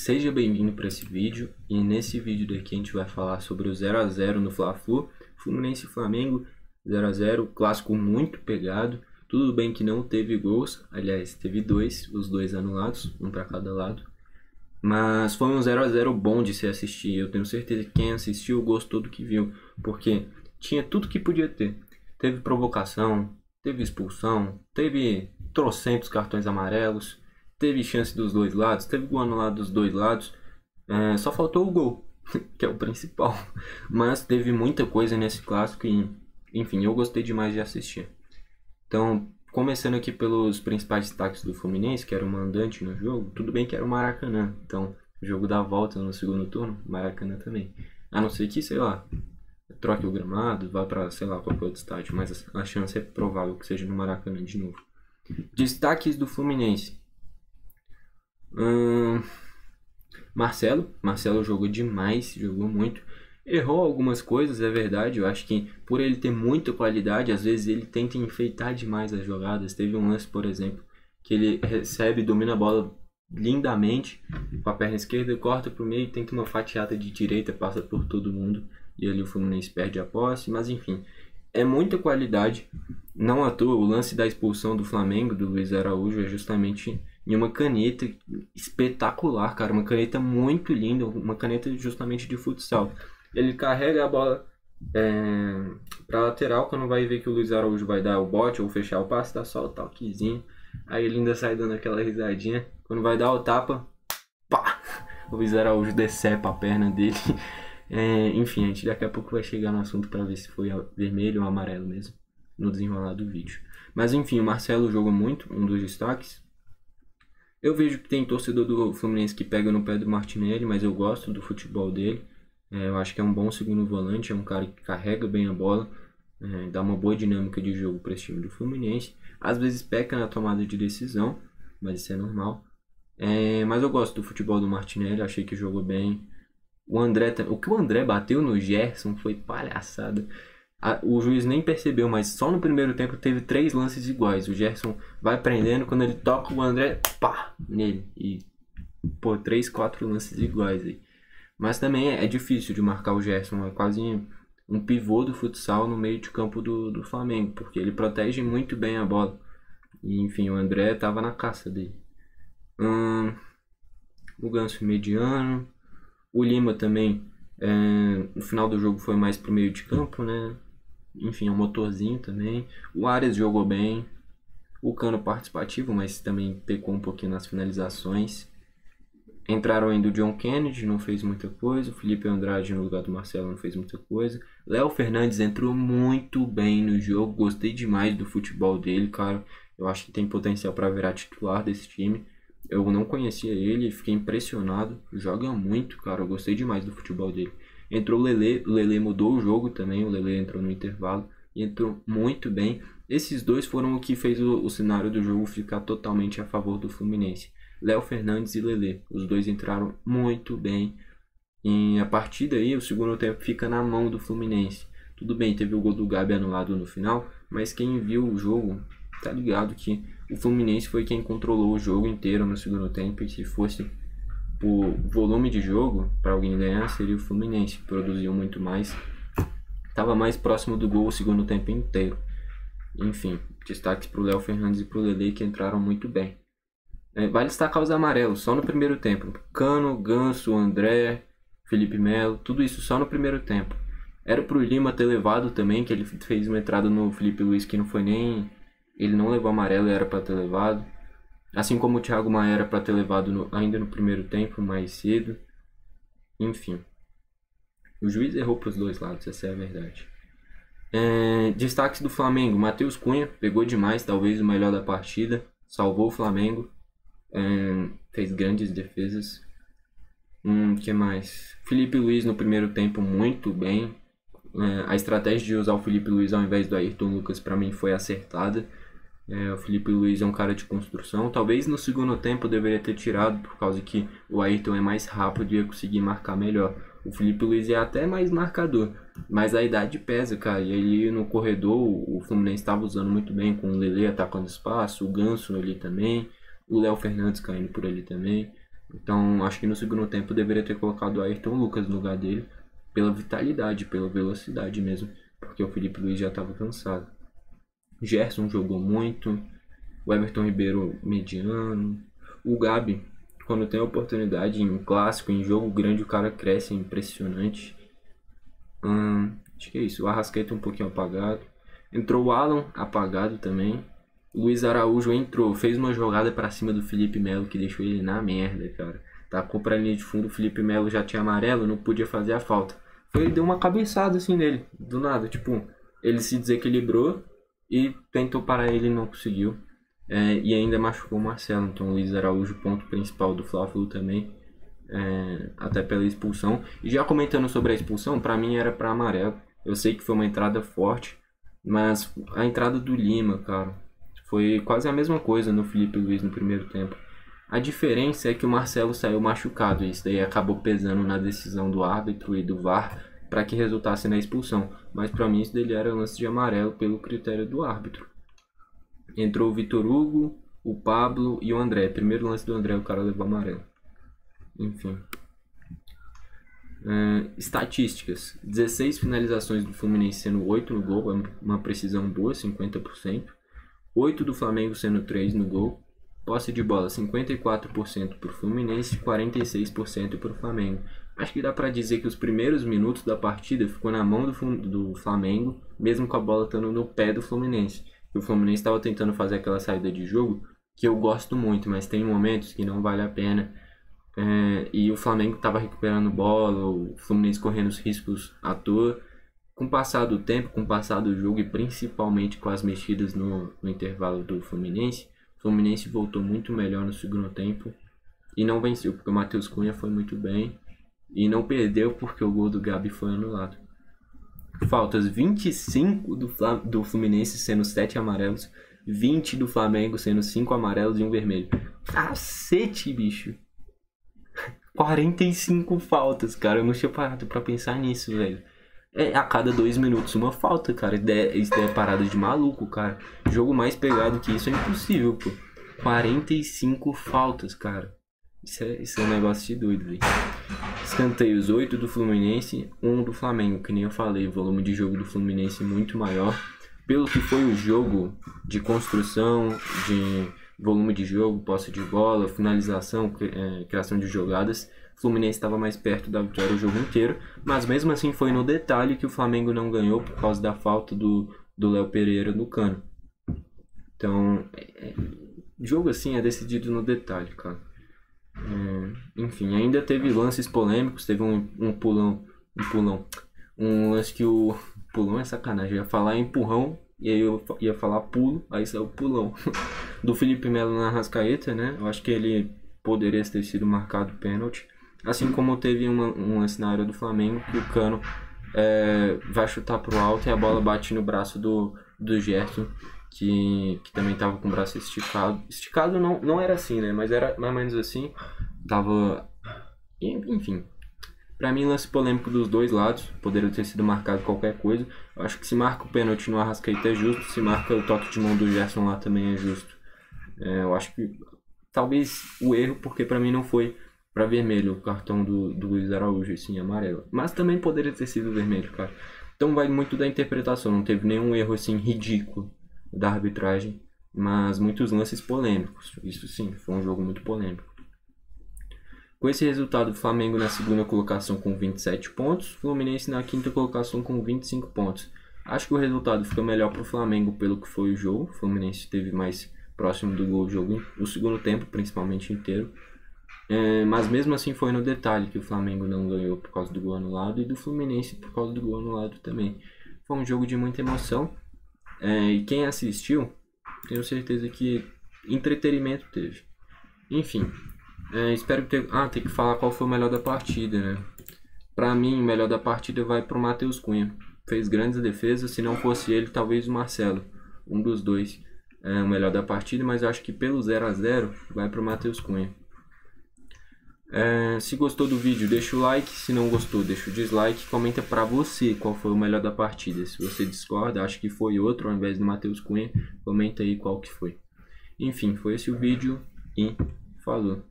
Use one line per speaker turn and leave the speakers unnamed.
Seja bem-vindo para esse vídeo, e nesse vídeo daqui a gente vai falar sobre o 0 a 0 no Fla-Flu, Fluminense e Flamengo, 0 a 0, clássico muito pegado. Tudo bem que não teve gols, aliás, teve dois, os dois anulados, um para cada lado. Mas foi um 0 a 0 bom de se assistir. Eu tenho certeza que quem assistiu gostou do que viu, porque tinha tudo que podia ter. Teve provocação, teve expulsão, teve trocentos cartões amarelos, teve chance dos dois lados, teve gol anulado dos dois lados. Só faltou o gol, que é o principal. Mas teve muita coisa nesse clássico e, enfim, eu gostei demais de assistir. Então, começando aqui pelos principais destaques do Fluminense, que era o mandante no jogo, tudo bem que era o Maracanã. Então, o jogo dá a volta no segundo turno, Maracanã também. A não ser que, sei lá, troque o gramado, vá para, sei lá, qualquer outro estádio, mas a chance é provável que seja no Maracanã de novo. Destaques do Fluminense. Marcelo jogou demais, jogou muito. Errou algumas coisas, é verdade. Eu acho que por ele ter muita qualidade, às vezes ele tenta enfeitar demais as jogadas. Teve um lance, por exemplo, que ele recebe, domina a bola lindamente com a perna esquerda, corta para o meio, tenta uma fatiada de direita, passa por todo mundo e ali o Fluminense perde a posse. Mas enfim, é muita qualidade. Não à toa, o lance da expulsão do Flamengo, do Luiz Araújo, é justamente em uma caneta espetacular, cara. Uma caneta muito linda, uma caneta justamente de futsal. Ele carrega a bola pra lateral, quando vai ver que o Luiz Araújo vai dar o bote ou fechar o passe, dá só o toquezinho. Aí ele ainda sai dando aquela risadinha. Quando vai dar o tapa, pá! O Luiz Araújo decepa a perna dele. Enfim, a gente daqui a pouco vai chegar no assunto para ver se foi vermelho ou amarelo mesmo, no desenrolar do vídeo. Mas enfim, o Marcelo jogou muito, um dos destaques. Eu vejo que tem torcedor do Fluminense que pega no pé do Martinelli, mas eu gosto do futebol dele. Eu acho que é um bom segundo volante, é um cara que carrega bem a bola, dá uma boa dinâmica de jogo para esse time do Fluminense. Às vezes peca na tomada de decisão, mas isso é normal. Mas eu gosto do futebol do Martinelli, achei que jogou bem. O que o André bateu no Gerson foi palhaçada. O juiz nem percebeu, mas só no primeiro tempo teve 3 lances iguais. O Gerson vai prendendo, quando ele toca o André, pá, nele. E, 3, 4 lances iguais aí. Mas também é difícil de marcar o Gerson, é quase um pivô do futsal no meio de campo do Flamengo, porque ele protege muito bem a bola. E, enfim, o André tava na caça dele. O Ganso mediano. O Lima também, no final do jogo foi mais pro meio de campo, né? Enfim, é um motorzinho também. O Arias jogou bem. O Cano participativo, mas também pecou um pouquinho nas finalizações. Entraram ainda o John Kennedy, não fez muita coisa. O Felipe Andrade no lugar do Marcelo não fez muita coisa. Léo Fernandes entrou muito bem no jogo. Gostei demais do futebol dele, cara. Eu acho que tem potencial para virar titular desse time. Eu não conhecia ele, fiquei impressionado. Joga muito, cara. Eu gostei demais do futebol dele. Entrou o Lelê mudou o jogo também. O Lelê entrou no intervalo e entrou muito bem. Esses dois foram o que fez o cenário do jogo ficar totalmente a favor do Fluminense. Léo Fernandes e Lelê, os dois entraram muito bem. E a partir daí, o segundo tempo fica na mão do Fluminense. Tudo bem, teve o gol do Gabi anulado no final, mas quem viu o jogo tá ligado que o Fluminense foi quem controlou o jogo inteiro no segundo tempo. E se fosse por volume de jogo, para alguém ganhar, seria o Fluminense. Produziu muito mais, estava mais próximo do gol o segundo tempo inteiro. Enfim, destaques para o Léo Fernandes e para o Lelê, que entraram muito bem. Vale destacar os amarelos, só no primeiro tempo. Cano, Ganso, André, Felipe Melo, tudo isso só no primeiro tempo. Era pro Lima ter levado também, que ele fez uma entrada no Felipe Luiz que não foi nem... Ele não levou amarelo, era para ter levado. Assim como o Thiago Maia era para ter levado ainda no primeiro tempo, mais cedo. Enfim. O juiz errou pros dois lados, essa é a verdade. Destaques do Flamengo. Matheus Cunha pegou demais, talvez o melhor da partida. Salvou o Flamengo. Fez grandes defesas. Que mais? Felipe Luiz no primeiro tempo muito bem. A estratégia de usar o Felipe Luiz ao invés do Ayrton Lucas para mim foi acertada. O Felipe Luiz é um cara de construção. Talvez no segundo tempo eu deveria ter tirado, por causa que o Ayrton é mais rápido e ia conseguir marcar melhor. O Felipe Luiz é até mais marcador, mas a idade pesa, cara. E ali no corredor o Fluminense estava usando muito bem, com o Lelê atacando espaço, o Ganso ali também, o Léo Fernandes caindo por ali também. Então acho que no segundo tempo deveria ter colocado o Ayrton Lucas no lugar dele, pela vitalidade, pela velocidade mesmo, porque o Felipe Luiz já estava cansado. Gerson jogou muito, o Everton Ribeiro mediano, o Gabi, quando tem a oportunidade em clássico, em jogo grande, o cara cresce, é impressionante. Acho que é isso, o Arrascaeta um pouquinho apagado. Entrou o Alan, apagado também. O Luiz Araújo entrou, fez uma jogada pra cima do Felipe Melo que deixou ele na merda, cara. Tacou pra linha de fundo, o Felipe Melo já tinha amarelo, não podia fazer a falta. Ele deu uma cabeçada assim nele, do nada, tipo, ele se desequilibrou e tentou parar ele e não conseguiu. E ainda machucou o Marcelo, então o Luiz Araújo, ponto principal do Fla-Flu também, até pela expulsão. E já comentando sobre a expulsão, pra mim era pra amarelo. Eu sei que foi uma entrada forte, mas a entrada do Lima, cara, foi quase a mesma coisa no Felipe Luiz no primeiro tempo. A diferença é que o Marcelo saiu machucado, e isso daí acabou pesando na decisão do árbitro e do VAR para que resultasse na expulsão. Mas para mim isso dele era lance de amarelo pelo critério do árbitro. Entrou o Vitor Hugo, o Pablo e o André. Primeiro lance do André, o cara levou amarelo. Enfim. Estatísticas: 16 finalizações do Fluminense sendo 8 no gol, uma precisão boa, 50%. 8 do Flamengo sendo 3 no gol. Posse de bola 54% para o Fluminense e 46% para o Flamengo. Acho que dá para dizer que os primeiros minutos da partida ficou na mão do Flamengo, mesmo com a bola estando no pé do Fluminense. O Fluminense estava tentando fazer aquela saída de jogo que eu gosto muito, mas tem momentos que não vale a pena. E o Flamengo estava recuperando bola, o Fluminense correndo os riscos à toa. Com o passar do tempo, com o passar do jogo e principalmente com as mexidas no intervalo do Fluminense, o Fluminense voltou muito melhor no segundo tempo e não venceu, porque o Matheus Cunha foi muito bem e não perdeu porque o gol do Gabi foi anulado. Faltas: 25 do Fluminense sendo 7 amarelos, 20 do Flamengo sendo 5 amarelos e 1 vermelho. Cacete, bicho! 45 faltas, cara. Eu não tinha parado pra pensar nisso, velho. A cada 2 minutos uma falta, cara. Isso é parada de maluco, cara. Jogo mais pegado que isso é impossível, pô. 45 faltas, cara. Isso é um negócio de doido, velho. Escanteios: 8 do Fluminense, 1 do Flamengo. Que nem eu falei, o volume de jogo do Fluminense muito maior. Pelo que foi o jogo de construção, de volume de jogo, posse de bola, finalização, criação de jogadas, o Fluminense estava mais perto da vitória o jogo inteiro, mas mesmo assim foi no detalhe que o Flamengo não ganhou por causa da falta do Léo Pereira no Cano. Então, jogo assim é decidido no detalhe, cara. Enfim, ainda teve lances polêmicos, teve um pulão, um lance que o pulão é sacanagem, eu ia falar empurrão e aí eu ia falar pulo, aí saiu pulão do Felipe Melo na Arrascaeta, né? Eu acho que ele poderia ter sido marcado pênalti, assim como teve um lance na área do Flamengo que o Cano vai chutar pro alto e a bola bate no braço do Gerson, que também tava com o braço esticado não era assim, né? Mas era mais ou menos assim, tava, enfim. Pra mim, lance polêmico dos dois lados, poderia ter sido marcado qualquer coisa. Eu acho que se marca o pênalti no Arrascaeta é justo, se marca o toque de mão do Gerson lá também é justo. Eu acho que talvez o erro, porque pra mim não foi pra vermelho o cartão do Luiz Araújo, sim, amarelo. Mas também poderia ter sido vermelho, cara. Então vai muito da interpretação, não teve nenhum erro assim ridículo da arbitragem, mas muitos lances polêmicos. Isso sim, foi um jogo muito polêmico. Com esse resultado, o Flamengo na segunda colocação com 27 pontos, Fluminense na quinta colocação com 25 pontos. Acho que o resultado fica melhor para o Flamengo pelo que foi o jogo. O Fluminense esteve mais próximo do gol do jogo, o segundo tempo principalmente inteiro. Mas mesmo assim foi no detalhe que o Flamengo não ganhou por causa do gol anulado e do Fluminense por causa do gol anulado também. Foi um jogo de muita emoção. E quem assistiu, tenho certeza que entretenimento teve. Enfim. Espero ter que falar qual foi o melhor da partida, né? Pra mim, o melhor da partida vai pro Matheus Cunha. Fez grandes defesas, se não fosse ele, talvez o Marcelo. Um dos dois é o melhor da partida, mas eu acho que pelo 0 a 0 vai pro Matheus Cunha. Se gostou do vídeo, deixa o like. Se não gostou, deixa o dislike. Comenta pra você qual foi o melhor da partida. Se você discorda, acha que foi outro ao invés do Matheus Cunha, comenta aí qual que foi. Enfim, foi esse o vídeo e falou.